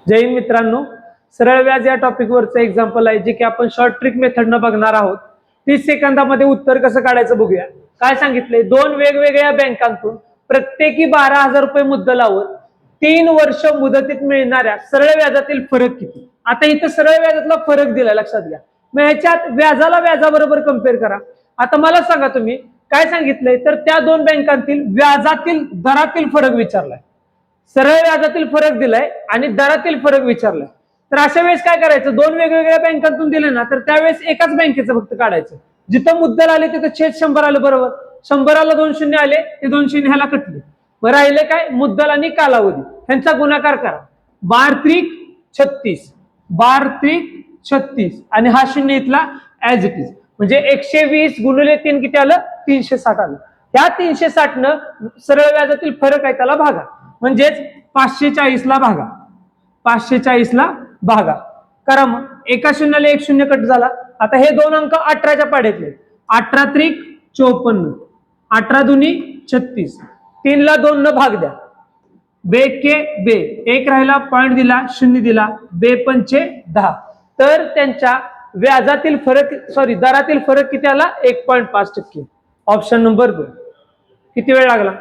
जय हिंद मित्रांनो, सरळ व्याज या टॉपिकवरचं एक्झाम्पल आहे जे की आपण शॉर्ट ट्रिक मेथडनं बघणार आहोत. 30 सेकंदामध्ये उत्तर कसं काढायचं बघूया. काय सांगितलंय, दोन वेगवेगळ्या बँकांतून प्रत्येकी 12,000 रुपये मुद्दलावर 3 वर्ष मुदतीत मिळणाऱ्या सरळ व्याजातील फरक किती. आता इथं सरळ व्याजातला फरक दिलाय, लक्षात घ्या. मग ह्याच्यात व्याजाला व्याजाबरोबर कम्पेअर करा. आता मला सांगा तुम्ही काय सांगितलंय, तर त्या दोन बँकांतील व्याजातील दरातील फरक विचारलाय. सरळ व्याजातील फरक दिलाय आणि दरातील फरक विचारलाय. तर अशा वेळेस काय करायचं, दोन वेगवेगळ्या बँकांतून दिले ना, तर त्यावेळेस एकाच बँकेचं फक्त काढायचं. जिथं मुद्दल आले तिथं छेद 100 आलं, बरोबर. 100ला 2 शून्य आले, ते 2 शून्य ह्याला कटले. मग राहिले काय, मुद्दल आणि कालावधी ह्यांचा गुणाकार करा. 12 त्रिक 36, 12 त्रिक 36 आणि हा शून्य इथला ऍज इट इज. म्हणजे 120 गुणिले 3 किती आलं, 360 आलं. ह्या 360 सरळ व्याजातील फरक आहे त्याला भागा, म्हणजेच 540 ला भागा. 540 ला भागा करा. मग एका शून्याला एक शून्य कट झाला. आता हे दोन अंक 18च्या पाड्यातले. 18 त्रिक 54, 18 दुनी 36, 3 ला 2 न भाग द्या. बे के बे, एक राहिला, पॉईंट दिला, शून्य दिला, बे पंचे 10. तर त्यांच्या व्याजातील फरक, दरातील फरक किती आला, 1.5%. Option number 2. किती वेळ लागला.